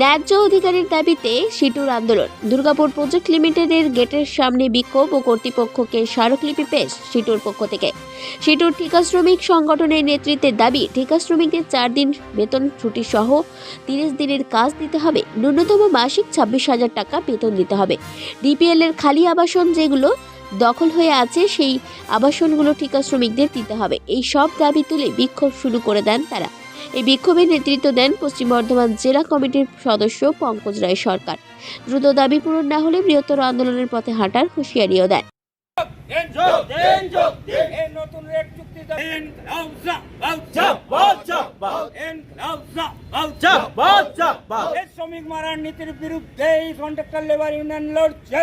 ন্যায্য অধিকারের দাবিতে সিটুর আন্দোলন। দুর্গাপুর প্রজেক্ট লিমিটেডের গেটের সামনে বিক্ষোভ ও কর্তৃপক্ষকে স্মারকলিপি পেশ সিটুর পক্ষ থেকে। সিটুর ঠিকা শ্রমিক সংগঠনের নেতৃত্বের দাবি, ঠিকা শ্রমিকদের 4 দিন বেতন ছুটি সহ 30 দিনের কাজ দিতে হবে। ন্যূনতম মাসিক 26,000 টাকা বেতন দিতে হবে। ডিপিএল এর খালি আবাসন যেগুলো দখল হয়ে আছে সেই আবাসনগুলো ঠিকা শ্রমিকদের দিতে হবে। এই সব দাবি তুলে বিক্ষোভ শুরু করে দেন তারা। এই বিক্ষোভের নেতৃত্ব দেন পশ্চিম বর্ধমান জেলা কমিটির সদস্য পঙ্কজ রায় সরকার। দ্রুত দাবি পূরণ না হলে বৃহত্তর আন্দোলনের পথে হাঁটার হুঁশিয়ারিও দেন। শ্রমিক মারার নীতির বিরুদ্ধে কন্ট্রাক্টর লেবার ইউনিয়ন লড়ছে।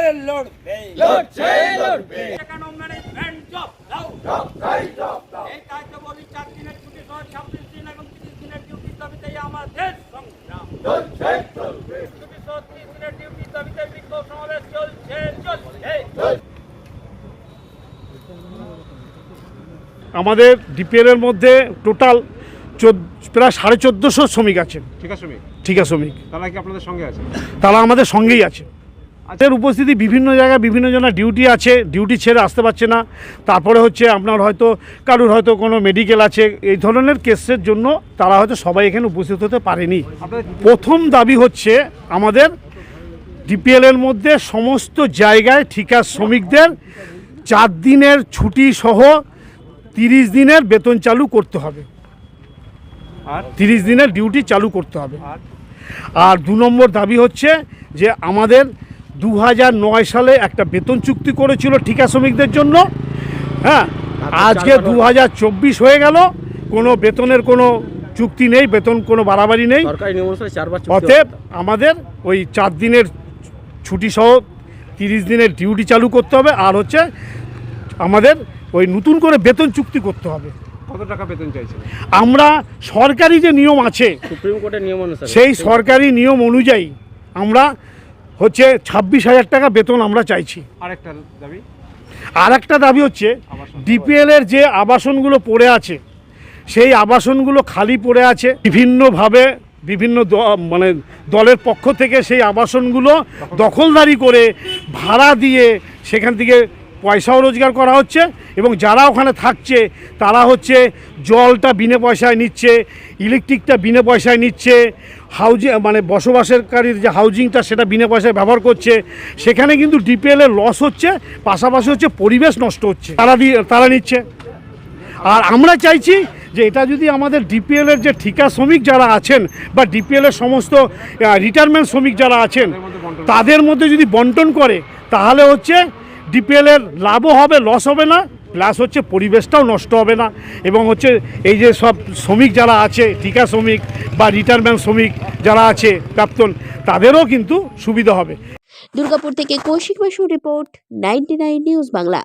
এই কাজ বলি 4 দিনের ছুটি সহ 26 দিন এবং 30 দিনের ডিউটির দাবিতে আমাদের সংগ্রাম চলছে। ছুটি সহ 30 দিনের ডিউটির দাবিতে বিক্ষোভ সমাবেশ চলছে। আমাদের ডিপিএল এর মধ্যে টোটাল প্রায় 1450 শ্রমিক আছেন। ঠিকা শ্রমিক তারা কি আপনাদের সঙ্গে আছে? তারা আমাদের সঙ্গেই আছে। তাদের উপস্থিতি বিভিন্ন জায়গায় বিভিন্ন জনের ডিউটি আছে, ডিউটি ছেড়ে আসতে পারছে না। তারপরে হচ্ছে আপনার হয়তো কারুর হয়তো কোনো মেডিকেল আছে, এই ধরনের কেসের জন্য তারা হয়তো সবাই এখানে উপস্থিত হতে পারেনি। প্রথম দাবি হচ্ছে আমাদের ডিপিএল এর মধ্যে সমস্ত জায়গায় ঠিকা শ্রমিকদের 4 দিনের ছুটি সহ 30 দিনের বেতন চালু করতে হবে, আর 30 দিনের ডিউটি চালু করতে হবে। আর 2 নম্বর দাবি হচ্ছে যে আমাদের 2009 সালে একটা বেতন চুক্তি করেছিল ঠিকা শ্রমিকদের জন্য। হ্যাঁ, আজকে 2024 হয়ে গেল, কোনো বেতনের কোনো চুক্তি নেই, বেতন কোনো বাড়াবাড়ি নেই। অতএব আমাদের ওই 4 দিনের ছুটি সহ 30 দিনের ডিউটি চালু করতে হবে। আর হচ্ছে আমাদের ওই নতুন করে বেতন চুক্তি করতে হবে। কত টাকা বেতন চাইছেন? আমরা সরকারি যে নিয়ম আছে, সুপ্রিম কোর্টের নিয়ম অনুসারে, সেই সরকারি নিয়ম অনুযায়ী আমরা হচ্ছে 26,000 টাকা বেতন আমরা চাইছি। আর একটা দাবি হচ্ছে ডিপিএল এর যে আবাসনগুলো পড়ে আছে, সেই আবাসনগুলো খালি পড়ে আছে। বিভিন্নভাবে বিভিন্ন মানে দলের পক্ষ থেকে সেই আবাসনগুলো দখলদারি করে ভাড়া দিয়ে সেখান থেকে পয়সাও রোজগার করা হচ্ছে, এবং যারা ওখানে থাকছে তারা হচ্ছে জলটা বিনা পয়সায় নিচ্ছে, ইলেকট্রিকটা বিনা পয়সায় নিচ্ছে, হাউজিং মানে বসবাসকারীর যে হাউজিংটা সেটা বিনা পয়সায় ব্যবহার করছে। সেখানে কিন্তু ডিপিএলের লস হচ্ছে, পাশাপাশি হচ্ছে পরিবেশ নষ্ট হচ্ছে, তারা নিচ্ছে। আর আমরা চাইছি যে এটা যদি আমাদের ডিপিএলের যে ঠিকা শ্রমিক যারা আছেন বা ডিপিএলের সমস্ত রিটায়ারমেন্ট শ্রমিক যারা আছেন তাদের মধ্যে যদি বন্টন করে, তাহলে হচ্ছে ডিপিএলের লাভও হবে, লস হবে না, প্লাস হচ্ছে পরিবেশটাও নষ্ট হবে না, এবং হচ্ছে এই যে সব শ্রমিক যারা আছে, ঠিকা শ্রমিক বা রিটায়ারমেন্ট শ্রমিক যারা আছে প্রাক্তন, তাদেরও কিন্তু সুবিধা হবে। দুর্গাপুর থেকে কৌশিক বসুর রিপোর্ট, 99 নিউজ বাংলা।